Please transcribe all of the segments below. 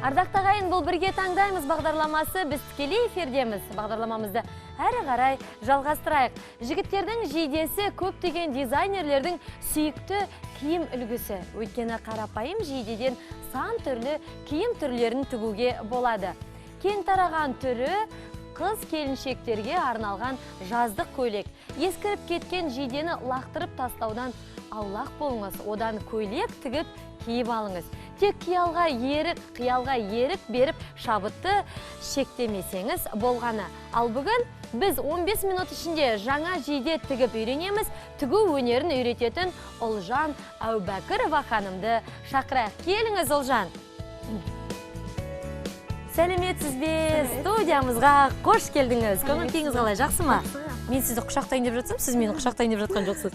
Ардақта ғайын бұл бірге таңдаймыз бағдарламасы, біз тікелей эфирдеміз. Бағдарламамызды әрі қарай жалғастырайық. Жігіттердің жейдесі көптеген дизайнерлердің сүйікті киім үлгісі. Өйткені қарапайым жейдеден сан түрлі киім түрлерін тігуге болады. Кең тараған түрі қыз келіншектерге арналған жаздық көйлек. Ескіріп кеткен жейдені лақтырып тастаудан аулақ болыңыз. Одан көйлек тігіп киіп алыңыз. Тек қиялға ерік беріп шабытты шектемесеңіз болғаны. Ал бүгін біз 15 минут ішінде жаңа жейде тігіп үйренеміз. Тігу өнерін үйрететін Ұлжан Әубәкірова ханымды шақырайық. Келіңіз, Ұлжан. Сәлеметсіз бе? Студиямызға қош келдіңіз. Көңіл күйіңіз қалай, жақсы ма? Мен сізді құшақтайын деп жатсам, сіз мені құшақтайын деп жатқан жоқсыз.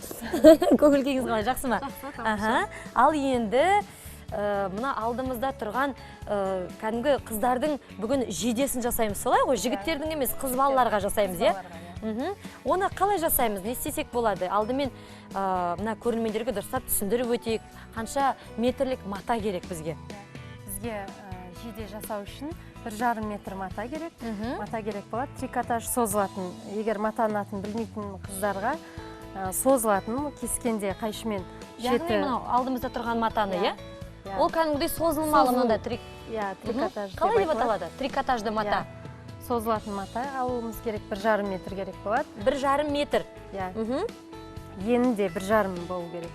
Көңіл күйіңіз қалай, жақсы ма? Ал енді мына алдымызда тұрған кәдімгі қыздардың бүгін жейдесін жасаймыз, солай ғой? Жігіттердің емес, қыз балаларға жасаймыз, е? Оны қалай жасаймыз, не істесек болады? Алдымен мына көрермендерге дұрыстап түсіндіріп өтейік. Қанша метрлік мата керек бізге? Бізге жейде жасау үшін 1,5 метр мата керек. Мата керек болады. Трикотаж созылатын. Егер матаның атын білмейтін қыздарға созылатын, кескенде қайшымен жеті. Яғни алдымызда тұрған матаны, е? Ол кәдімгідей созылмалы мында трикотаж. Қалай деп аталады? Трикотажды мата. Созылатын мата алуымыз керек, 1,5 метр керек болады. 1,5 метр. Ені де 1,5 болу керек.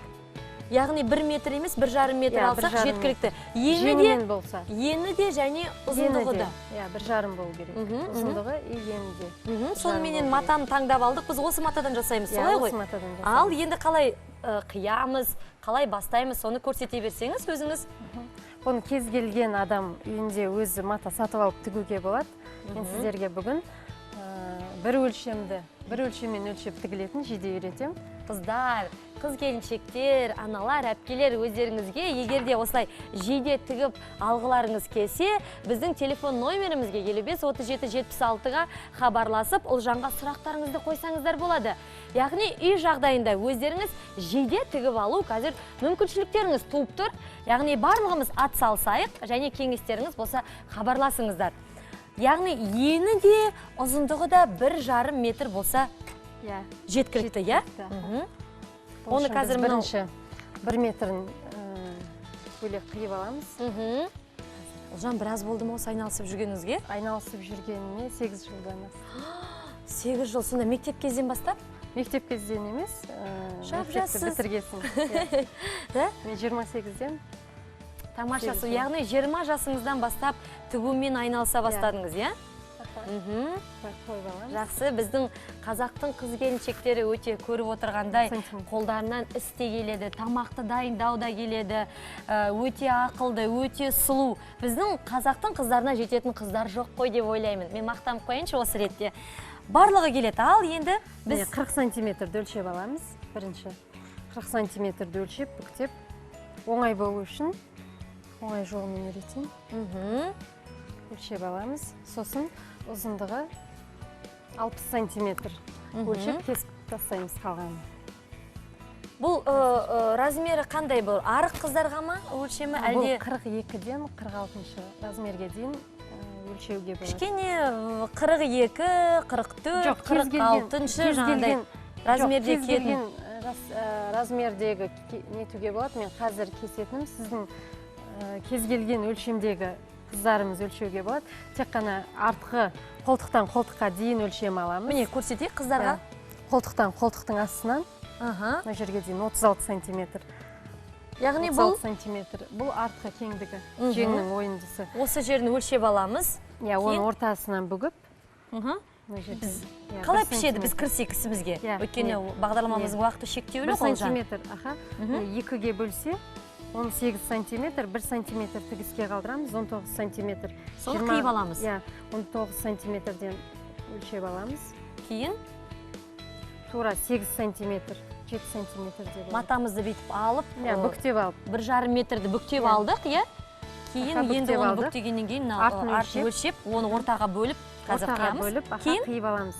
Яғни 1 метр емес, 1,5 метр алсақ жеткілікті. Ені де және ұзындығы да. 1,5 болу керек. Ұзындығы и ені де. Соныменен матаны таңдап алдық. Біз осы матадан жасаймыз, солай ғой? Ал енді қалай қиямыз, қалай бастаймыз, соны көрсете берсеңіз өзіңіз. Оны кез келген адам үйінде өзі мата сатып алып тігуге болады. Мен сіздерге бүгін бір өлшеммен өлшеп тігілетін жейде үйретем. Қыздар, қыз келіншектер, аналар, әпкелер өздеріңізге егерде осылай жейде тігіп алғыларыңыз келсе, біздің телефон номерімізге 55-37-76-ға хабарласып, Ұлжанға сұрақтарыңызды қойсаңыздар болады. Яғни үй жағдайында өздеріңіз жейде тігіп алу қазір мүмкіншіліктеріңіз туып тұр. Яғни барлығымыз ат салсайық, және кеңестеріңіз болса хабарласыңыздар. Яғни ені де, ұзындығы да 1,5 метр болса жеткілікті, я? Оны қазір бірінші 1 метрін көйлек қиып аламыз. Ұлжан, біраз болды ма осы айналысып жүргеніңізге? Айналысып жүргеніме 8 жылдан. 8 жыл, сонда мектеп кезден бастап? Мектеп кезден емес, мектепті бітіргесін. Мен 28-ден. Тамашасы, яғни 20 жасыңыздан бастап тігумен айналыса бастадыңыз, я? Жақсы, біздің қазақтың қыз келіншектері өте көріп отырғандай қолдарынан істе келеді, тамақты дайындауда келеді, өте ақылды, өте сұлу. Біздің қазақтың қыздарына жететін қыздар жоқ қой деп ойлаймын. Мен мақтанып қояйыншы осы ретте. Барлығы келеді, ал енді біз 40 сантиметрді өлшеп аламыз. Бірінші 40 сантиметрді өлшеп, бүктеп, оңай болу үшін оңай жолымен үйретейін. Өлшеп аламыз. Сосын ұзындығы 60 сантиметр өлшеп кесіп тастаймыз қалғанын. Бұл размері қандай бұл? Арық қыздарға ма өлшемі әлде? Бұл 42-ден 46 размерге дейін өлшеуге болады. Кішкене 42, 44, 46 жаңағыдай размерде келген. Размердегі нетуге болады. Мен қазір кесетінім сіздің кез келген өлшемдегі қыздарымыз өлшеуге болады. Тек қана артқы қолтықтан қолтыққа дейін өлшем аламыз. Міне көрсетейік қыздарға. Қолтықтан қолтықтың астынан мына жерге дейін 36 сантиметр. Яғни бұл 36 сантиметр. Бұл артқы кеңдігі, жеңнің ойындысы. Осы жерін өлшеп аламыз. Оны ортасынан бүгіп. Қалай пішеді біз кірсек ісімізге? Өйткені бағдарламамыздың уақыты шектеулі. 1 сантиметр, 2-ге бөлсе, 18 сантиметр, 1 сантиметр тігіске қалдырамыз, 19 сантиметр. Соны қиып аламыз. 19 сантиметрден өлшеп аламыз. Кейін? Тура 8 сантиметр, 7 сантиметр деп. Матамызды бейтіп алып, бүктеп алып. 1,5 метрді бүктеп алдық, е? Кейін енді оны бүктегеннен кейін артын өлшеп, оны ортаға бөліп, қазір қиямыз. Кейін қиып аламыз.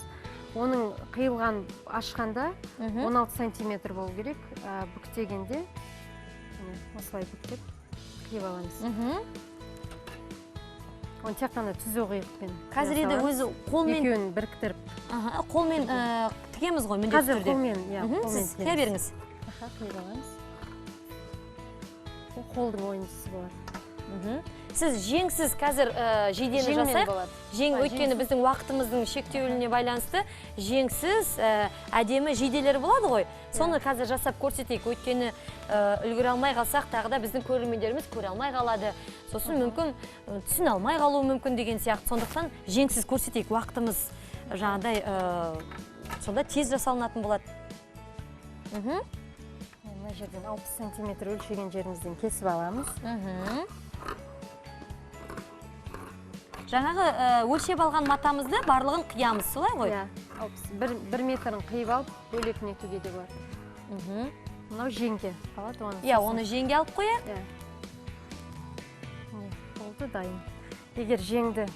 Оның қиылған ашқанда 16 сантиметр болу керек, бүктегенде осылай бүктеп қиып аламыз. Оны тек қана түзу қиықпен. Қазір енді өзі қолмен екеуін біріктіріп. Қолмен тігеміз ғой міндетті Қазір түрде. қолмен, қолмен Сіз қия беріңіз. Қиып аламыз. Бұл қолдың ойындысы болады. Сіз жеңсіз қазір жейдені жасайық. Жең өйткені біздің уақытымыздың шектеуліне байланысты жеңсіз әдемі жейделері болады ғой. Соны қазір жасап көрсетейік. Өйткені үлгере алмай қалсақ, тағы да біздің көрермендеріміз көре алмай қалады. Сосын мүмкін түсіне алмай қалуы мүмкін деген сияқты. Сондықтан жеңсіз көрсетейік. Уақытымыз жаңағыдай сонда тез жасалынатын болады. Мына жерден 60 сантиметр өлшеген жерімізден кесіп аламыз. Жаңағы өлшеп алған матамызды барлығын қиямыз, солай ғой? Бір метрін қиып алып, бөлек нетуге де болады. Мынау жеңге қалады оны. Оны жеңге алып қояйық. Болды, дайын. Егер жеңді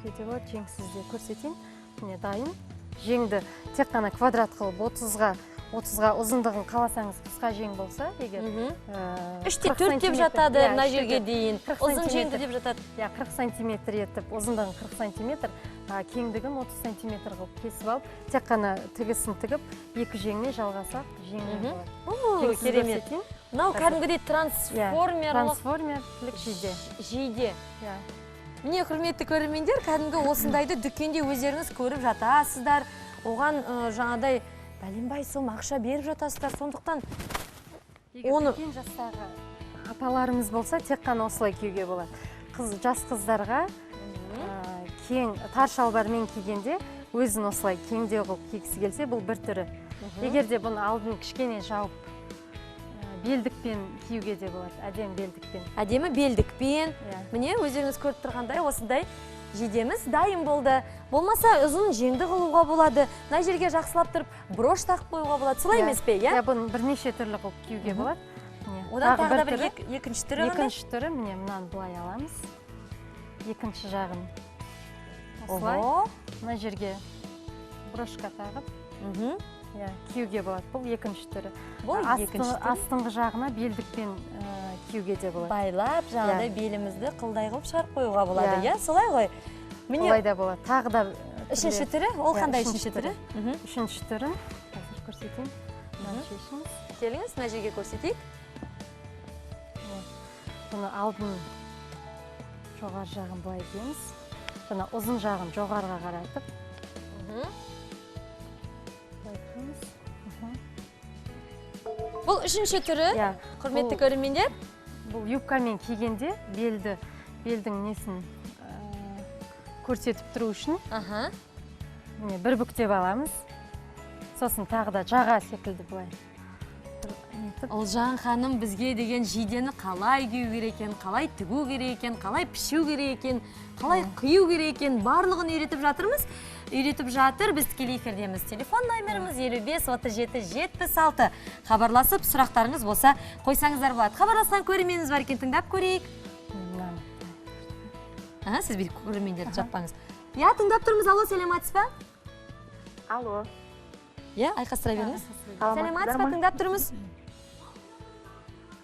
түгуге де болады, жеңсіз де көрсетейін. Міне дайын. Жеңді тек қана квадрат қылып 30-ға ұзындығын қаласаңыз қысқа жең болса, егер 3-4 деп жатады мына жерге дейін. Ұзын жеңді деп жатады. 40 сантиметр етіп, ұзындығын 40 сантиметр, кеңдігін 30 сантиметр қылып кесіп алып, тек қана тігісін тігіп, екі жеңмен жалғасақ, жеңмен болады. Керемет. Мынау кәдімгідей трансформерлік жейде. Міне, құрметті көрермендер, кәдімгі осындайды дүкенде өздеріңіз көріп жатасыздар. Оған жаңадай бәленбай сом ақша беріп жатасыздар. Сондықтан оны жастағы апаларымыз болса, тек қана осылай киюге болады. Жас қыздарға кең тар шалбармен кигенде, өзін осылай кеңдеу қылып кигісі келсе, бұл бір түрі. Егер де бұны алдын кішкене жауып, белдікпен киюге де болады, әдемі белдікпен. Әдемі белдікпен. Міне, өздеріңіз көріп тұрғандай, осындай жейдеміз дайын болды. Болмаса ұзын жеңді қылуға болады. Мына жерге жақсылап тұрып, брош тақып қоюға болады. Солай емес пе, иә? Бұны бірнеше түрлі қылып киюге болады. Одан тағы да бір екінші түрі қандай? Екінші түрі, міне, мынаны былай аламыз. Екінші жағын осылай. Мына жерге брошка тағып, киюге болады. Бұл екінші түрі. Астыңғы жағына белдікпен киюге де болады. Байлап, жаңағыдай белімізді қылдай қылып шығарып қоюға болады, иә? Солай ғой? Олай да болады. Тағы да үшінші түрі? Ол қандай үшінші түрі? Үшінші түрін қазір көрсетейін. Шешіңіз. Келіңіз, мына жерге көрсетейік. Бұны алдын жоғары жағын былай дейміз. Жаңа ұзын жағын жоғарыға қаратып. Бұл үшінші түрі, құрметті көрермендер. Бұл юбкамен кигенде белдің несін көрсетіп тұру үшін бір бүктеп аламыз. Сосын тағы да жаға секілді бұлай. Олжан ханым бізге деген жейдені қалай кию керек екен, қалай тігу керек екен, қалай пішу керек екен, қалай қию керек екен, барлығын үйретіп жатырмыз. Үйретіп жатыр, біз тікелей эфирдеміз. Телефон номеріміз 55-37-76. Хабарласып, сұрақтарыңыз болса қойсаңыздар болады. Хабарласқан көрерменіңіз бар екен, тыңдап көрейік. Сіз бір көрермендерді жатпаңыз. Я, тыңдап тұрмыз. Алло, сәлематсыз ба? Алло. Я, айқастыра беріңіз. Сәлематсыз ба, тыңдап тұрмыз.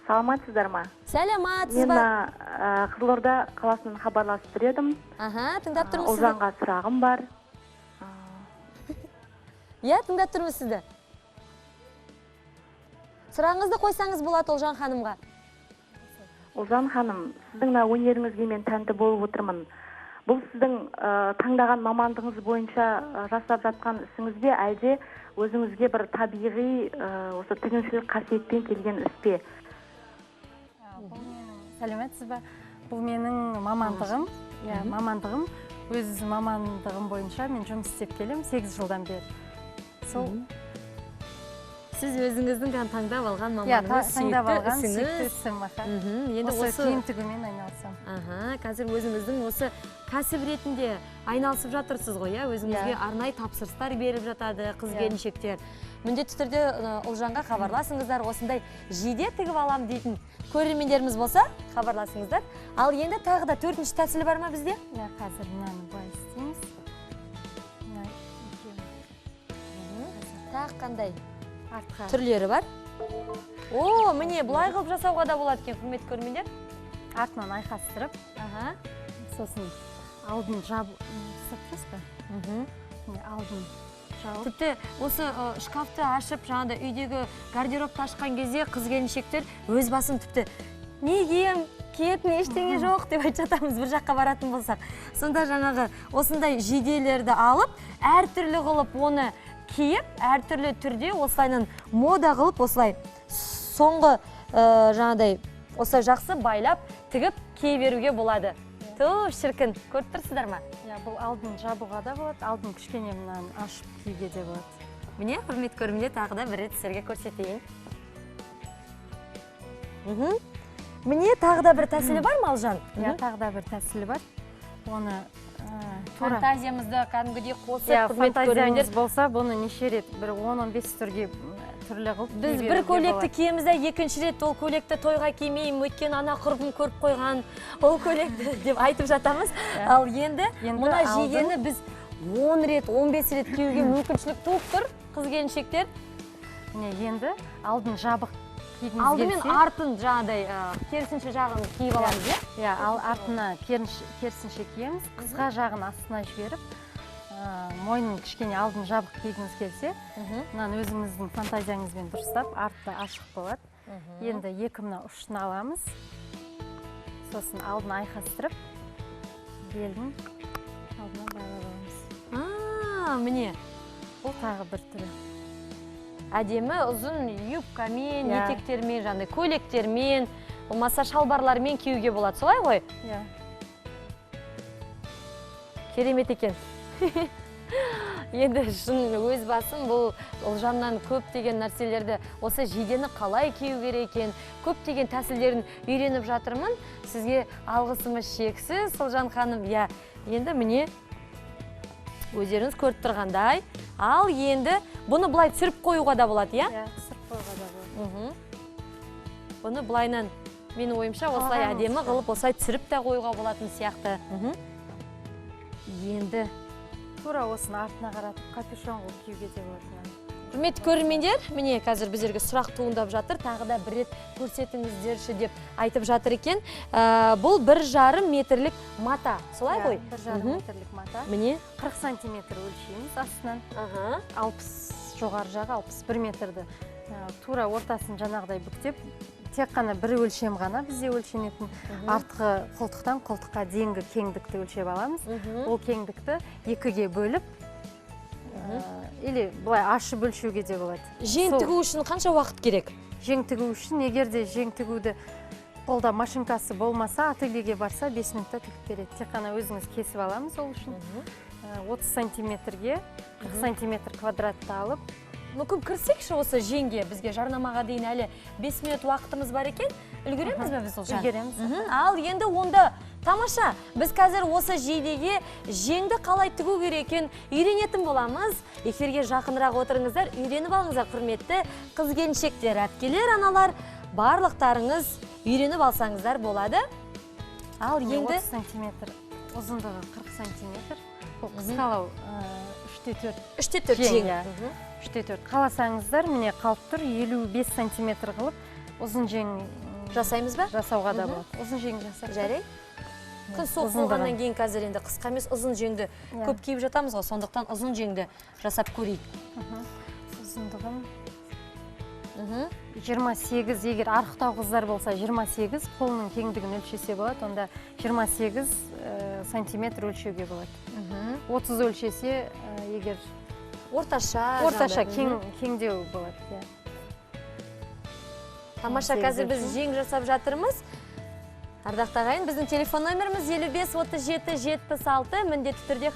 Саламатсыздар ма? Сәлематсыз ба? Мен Қызылорда қаласынан хабарласып тұр едім. Тыңдап тұрмыз сізді. Олжанға сұрағым бар. Я, тыңдап тұрмыз сізді. Сұрағыңызды қойсаңыз болады Олжан ханымға. Олжан ханым, сіздің өнеріңізге мен тәнті болып отырмын. Бұл сіздің таңдаған мамандығыңыз бойынша жасап жатқан ісіңіз бе, әлде өзіңізге бір табиғи осы тігіншілік қасиетпен келген іс пе? Сәлеметсіз ба? Бұл менің мамандығым. Мамандығым. Өз мамандығым бойынша мен жұмыс істеп келем 8 жылдан бері. Сіз өзіңіздің таңдап алған маманыңыз сүйікті ісім. Осы киім тігумен айналысам. Қазір өзіңіздің осы кәсіп ретінде айналысып жатырсыз ғой, өзіңізге арнайы тапсырыстар беріп жатады қыз келіншектер. Міндетті түрде Олжанға хабарласыңыздар, осындай жейде тігіп алам дейтін көрермендеріміз болса, хабарласыңыздар. Ал енді тағы да 4-ші тәсілі бар ма бізде? Қазір мынаны былай істейміз. Тағы қандай түрлері бар? Міне, бұлай қылып жасауға да болады екен, құрметті көрермендер. артынан айқастырып, сосын алдын жабып тұрасыз ба? Алдын жауып. Тіпті осы шкафты ашып, жаңағыда үйдегі гардеробты ашқан кезде қыз келіншектер өз басын тіпті не кием, киетін ештеңе жоқ деп айтып жатамыз бір жаққа баратын болсақ. Сонда жаңағы осындай жейделерді алып, әртүрлі қылып оны киіп, әртүрлі түрде осылайынан мода қылып, осылай соңғы жаңағыдай осылай жақсы байлап, тігіп кие беруге болады. Ту, шіркін, көріп тұрсыздар ма? Бұл алдын жабуға да болады, алдын кішкене мұнан ашып киге де болады. Міне, құрмет көрімде тағы да бір рет сіздерге көрсетейін. Міне, тағы да бір тәсілі бар ма, Алжан? Тағы да бір тәсілі бар. Оны фантазиямызды кәдімгідей қосып, құрмет фантазиямыз болса, бұны неше рет, бір 10-15 түрге түрлі қылып біз бір көйлекті киемізде, екінші рет ол көйлекті тойға кимеймін, өйткені ана құрбым көріп қойған ол көйлекті деп айтып жатамыз. Ал енді мына жейдені біз 10 рет, 15 рет киюге мүмкіншілік туып тұр, қыз келіншектер. Енді алдын жабық кигіміз келсе. Алдымен артын жаңағыдай керісінше жағын киіп аламыз, иә? Ал артына керісінше киеміз, қысқа жағын астына жіберіп, мойнын кішкене алдын жабық кигіңіз келсе, мұнан өзіңіздің фантазияңызбен дұрыстап, артта ашық болады. Енді екі мына ұшын аламыз. Сосын алдын айқастырып, белдің алдына байламыз. Міне. Бұл тағы бір түрі. Әдемі ұзын юбкамен, етектермен, жаңағыдай көйлектермен, болмаса шалбарлармен киюге болады, солай ғой? Иә. Керемет екен. Енді шын өз басым бұл Ұлжаннан көптеген нәрселерді, осы жейдені қалай кию керек екен, көптеген тәсілдерін үйреніп жатырмын. Сізге алғысымыз шексіз, Ұлжан ханым. Енді міне өздеріңіз көріп тұрғандай. Ал енді бұны бұлай түсіріп қоюға да болады, иә? Түсіріп қоюға да болады. Бұны бұлайнан, менің ойымша, осылай әдемі қылып, осылай түсіріп те қоюға болатын сияқты. Енді тура осыны артына қаратып, капюшон қылып киюге де болады. Құрметті көрермендер, міне қазір біздерге сұрақ туындап жатыр, тағы да бір рет көрсетіңіздерші деп айтып жатыр екен. Бұл 1,5 метрлік мата, солай ғой? 1,5 метрлік мата. Міне 40 сантиметр өлшейміз астынан. 60 жоғары жағы 61 метрді. Тура ортасын жаңағыдай бүктеп, тек қана бір өлшем ғана бізде өлшенетін. Артқы қолтықтан қолтыққа дейінгі кеңдікті өлшеп аламыз. Ол кеңдікті екіге бөліп, или бұлай ашып өлшеуге де болады. Жең тігу үшін қанша уақыт керек? Жең тігу үшін, егерде жең тігуді қолда машинкасы болмаса, ательеге барса 5 минутта тігіп береді. Тек қана өзіңіз кесіп аламыз ол үшін. 30 сантиметрге, 40 сантиметр квадратты алып. Мүмкін кірсекші осы жеңге, бізге жарнамаға дейін әлі 5 минут уақытымыз бар екен. Үлгереміз бе біз Ұлжан? Үлгереміз. Ал енді онда тамаша, біз қазір осы жейдеге жеңді қалай тігу керекін үйренетін боламыз. Эфирге жақынырақ отырыңыздар, үйреніп алыңыздар, құрметті қыз келіншектер, әпкелер, аналар, барлықтарыңыз үйреніп алсаңыздар болады. Ал енді 30 сантиметр, ұзындығы 40 сантиметр. Бұл қысқалау 3/4 жең. 3/4 қаласаңыздар, міне қалып тұр, 55 сантиметр қылып, ұзын жең жасаймыз ба? Жасауға да болады. Ұзын жең жасап. Жарай. Күн соқ болғаннан кейін қазір енді қысқа емес ұзын жеңді көп киіп жатамыз ғой, сондықтан ұзын жеңді жасап көрейік. Ұзындығын 28, егер арықтау қыздар болса 28, қолының кеңдігін өлшесе болады, онда 28 сантиметр өлшеуге болады. 30 өлшесе, егер орташа кеңдеу болады. Тамаша, қазір біз жең жасап жатырмыз. Ардақты ағайын, біздің телефон номеріміз 55-37-76, міндетті түрде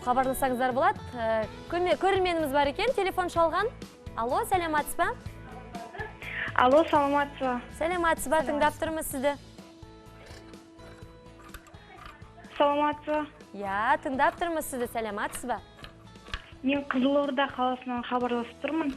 хабарласаңыздар болады. Көрерменіміз бар екен, телефон шалған. Алло, сәлематсыз ба? Алло, саламатсыз ба? Сәлематсыз ба, тыңдап тұрмыз сізді. Саламатсыз ба? Я, тыңдап тұрмыз сізді, сәлематсыз ба? Мен Қызылорда қаласынан хабарласып тұрмын.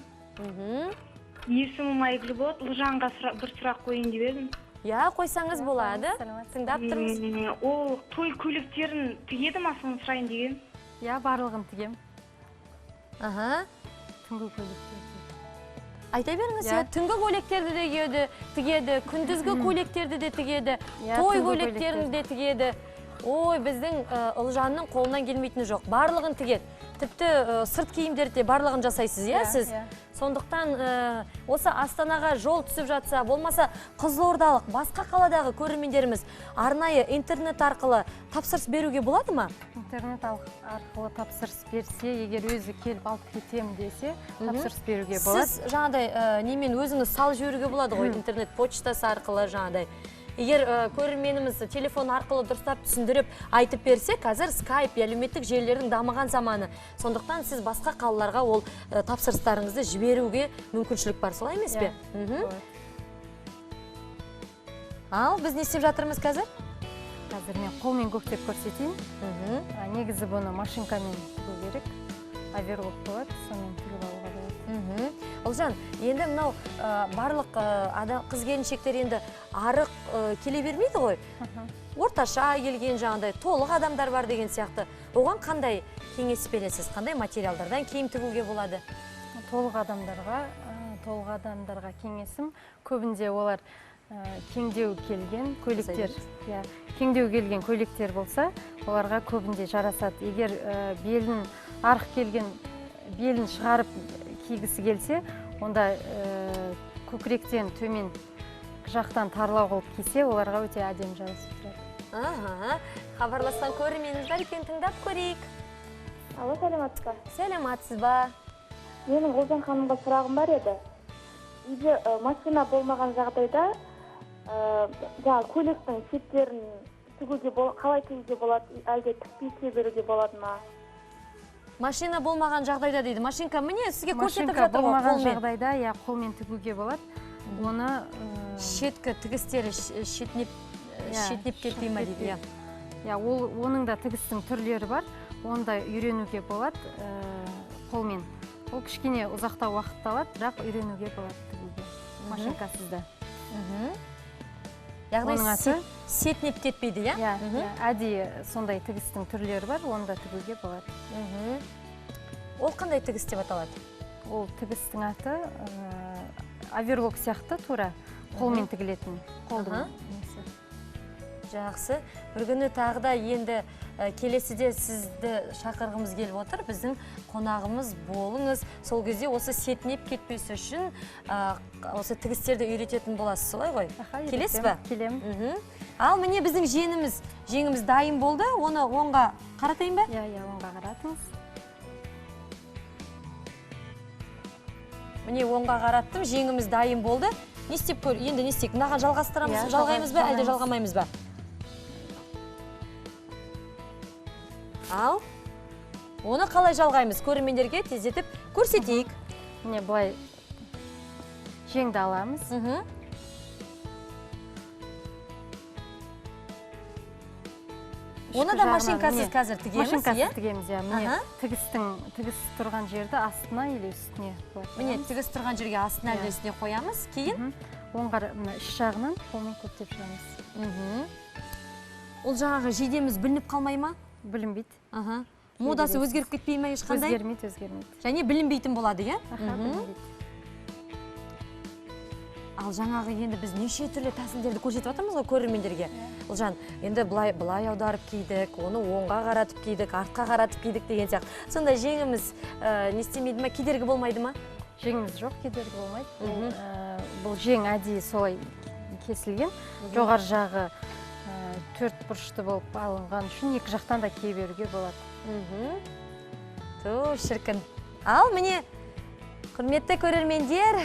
Есімім Айгүл болады, Ұлжанға бір сұрақ қойын деп едім. Я, қойсаңыз болады, тыңдап тұрмыз. Ол той көйлектерін тігеді ма, соны сұрайын деген? Я, барлығын тігем. Аха. Түнгі көйлектер. Айта беріңіз, түнгі көйлектерді де тігеді, күндізгі көйлектерді де тігеді, той көйлектерін де тігеді. Ой, біздің Ұлжанның қолынан келмейтіні жоқ. Барлығын тігеді. Тіпті сырт киімдерді барлығын жасайсыз, сіз? Сондықтан осы Астанаға жол түсіп жатса, болмаса Қызылордалық, басқа қаладағы көрермендеріміз арнайы интернет арқылы тапсырыс беруге болады ма? Интернет арқылы тапсырыс берсе, егер өзі келіп алып кетем десе, тапсырыс беруге болады. Сіз жаңағыдай немен өзіңіз салып жіберуге болады ғой, интернет почтасы арқылы жаңағыдай. Егер көрерменіміз телефон арқылы дұрыстап түсіндіріп айтып берсе, қазір скайп, әлеуметтік желілердің дамыған заманы. Сондықтан сіз басқа қалаларға ол тапсырыстарыңызды жіберуге мүмкіншілік бар, солай емес пе? Ал, біз не істеп жатырмыз қазір? Қазір мен қолмен көктеп көрсетейін. Негізі бұны машинкамен тігу керек. Оверлок болады, сонымен тігіп алуға болады. Ұлжан, енді мынау барлық қыз-келіншектер енді арық келе бермейді ғой. Орташа келген жаңағыдай толық адамдар бар деген сияқты. Оған қандай кеңес бересіз? Қандай материалдардан киім тігуге болады? Толық адамдарға кеңесім. Көбінде олар кеңдеу келген көйлектер. Кеңдеу келген көйлектер болса, оларға көбінде жарасады. Егер белін арық келген, белін шығарып кигісі келсе, онда көкіректен төмен жақтан тарлау қылып кисе, оларға өте әдемі жарасып тұрады. Хабарласқан көрерменіміз бар екен, тыңдап көрейік. Алло, сәлематсыз ба? Сәлематсыз ба? Менің Ұлжан ханымға сұрағым бар еді. Үйде машина болмаған жағдайда, көйлектің шеттерін қалай тігуге болады, әлде тікпей беруге болады ма? Машина болмаған жағдайда дейді. Машинка міне сізге көрсетіп жатыр ғой, қолмен. Болмаған жағдайда, қолмен тігуге болады. Оны шеткі тігістері шетнеп кетпей ма дейді. Оның да тігістің түрлері бар. Оны да үйренуге болады қолмен. Ол кішкене ұзақтау уақытты алады, бірақ үйренуге болады тігуге. Машинкасызда. Яғни сетнеп кетпейді, әдейі сондай тігістің түрлері бар, оны да тігуге болады. Ол қандай тігіс деп аталады? Ол тігістің аты оверлок сияқты тура қолмен тігілетін. Жақсы. Бір күні тағы да енді келесіде сізді шақырғымыз келіп отыр. Біздің қонағымыз болыңыз. Сол кезде осы сетнеп кетпесі үшін осы тігістерді үйрететін боласыз, солай ғой? Келесіз бе? Келем. Ал міне біздің жеңіміз дайын болды. Оны оңға қаратайын ба? Оңға қаратыңыз. Міне оңға қараттым, жеңіміз дайын болды. Не істеп көр? Енді не істейік? Мынаған жалғастырамыз, жалғаймыз ба, әлде жалғамаймыз ба? Ал, оны қалай жалғаймыз? Көрермендерге тездетіп көрсетейік. Міне бұлай жеңді аламыз. Оны да машинкасыз қазір тігеміз, Машинкасыз тігеміз, міне тігіс тұрған жерді астына или үстіне қоямыз. Міне тігіс тұрған жерге астына или үстіне қоямыз. Кейін оңға іш жағынан қолмен көктеп шығамыз. Ол жаңағы жейдеміз білініп қалмай ма? Білінбейді. Модасы өзгеріп кетпей ма ешқандай? Өзгермейді. Және білінбейтін болады, е? Білінбейді. Ал жаңағы енді біз неше түрлі тәсілдерді көрсетіп жатырмыз ғой көрермендерге. Ұлжан, енді былай аударып кидік, оны оңға қаратып кидік, артқа қаратып кидік деген сияқты. Сонда жеңіміз не істемейді ма, кедергі болмайды ма? Жеңіміз жоқ, кедергі болмайды. Бұл жең әдейі солай кесілген. Жоғары жағы төрт бұрышты болып алынған үшін екі жақтан да кие беруге болады. Шіркін. Ал міне құрметті көрермендер,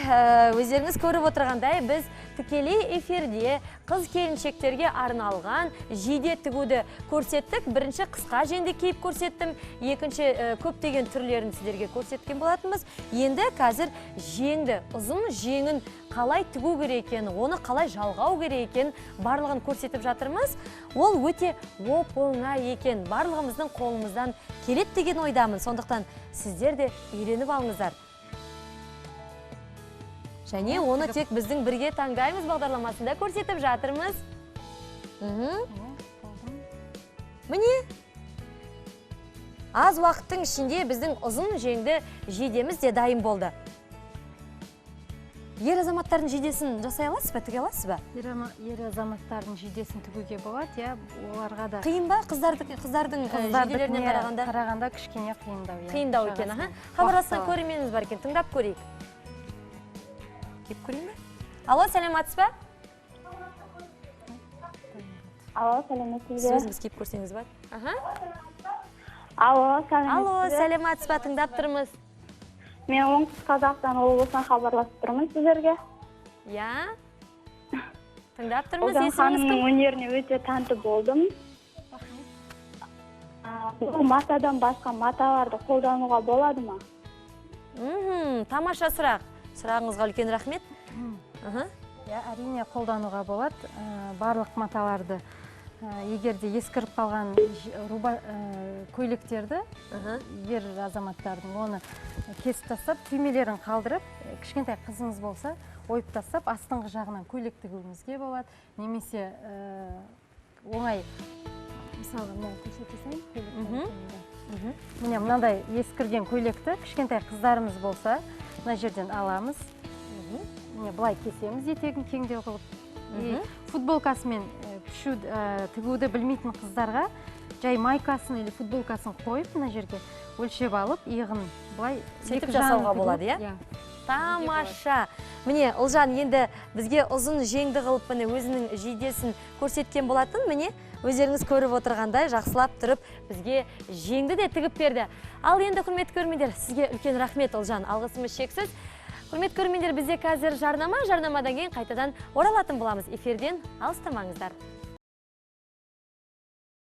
өздеріңіз көріп отырғандай, біз тікелей эфирде қыз-келіншектерге арналған жейде тігуді көрсеттік. Бірінші қысқа жеңді киіп көрсеттім, екінші көптеген түрлерін сіздерге көрсеткен болатынбыз. Енді қазір жеңді, ұзын жеңін қалай тігу керек екенін, оны қалай жалғау керек екенін барлығын көрсетіп жатырмыз. Ол өте оп-оңай екен. Барлығымыздың қолымыздан келеді деген ойдамын. Сондықтан сіздер де үйреніп алыңыздар. Және оны тек біздің бірге таңдаймыз бағдарламасында көрсетіп жатырмыз. Міне, аз уақыттың ішінде біздің ұзын жеңді жейдеміз де дайын болды. Ер азаматтардың жейдесін жасай аласыз ба, тіге аласыз ба? Ер азаматтардың жейдесін тігуге болады, я оларға да Қиын ба? Қыздардың жейделеріне қарағанда кішкене қиындау. Қиындау екен, аха. Хабарласқан көрерменіміз бар екен, тыңдап көрейік. Кеп көрейін бе? Алло, сәлематсыз ба? Алло, сәлеметсіз бе? Сөзіңіз кеп көрсеңіз бар. Алло, сәлематсыз ба? Тыңдап тұрмыз. Мен оңтүстік Қазақстан облысынан хабарласып тұрмын сіздерге. Я? Тыңдап тұрмыз. Олжан ханымның өнеріне өте тәнті болдым. Бұл матадан басқа маталарды қолдануға болады ма? Тамаша сұрақ. Сұрағыңызға үлкен рахмет. Әрине қолдануға болады. Барлық маталарды, егерде ескіріп қалған көйлектерді, ер азаматтардың оны кесіп тастап, түймелерін қалдырып, кішкентай қызыңыз болса, ойып тастап, астыңғы жағынан көйлек тігуімізге болады. Немесе оңай, мысалы, мынау көрсетесің, көйлек. Міне мынандай ескірген көйлекті кішкентай қыздарымыз болса, мына жерден аламыз. Бұлай кесеміз, етегін кеңдеу қылып. Футболкасымен тігуді білмейтін қыздарға жай майкасын или футболкасын қойып, мына жерге өлшеп алып, иығын бұлай сөйтіп жасауға болады, иә? Тамаша. Міне, Ұлжан енді бізге ұзын жеңді қылып, өзінің жейдесін көрсеткен болатын. Міне, өздеріңіз көріп отырғандай жақсылап тұрып, бізге жеңді де тігіп берді. Ал енді, құрметті көрермендер, сізге үлкен рахмет, Ұлжан. Алғысымыз шексіз. Құрметті көрермендер, бізде қазір жарнама, жарнамадан кейін қайтадан оралатын боламыз. Эфирден алыстамаңыздар.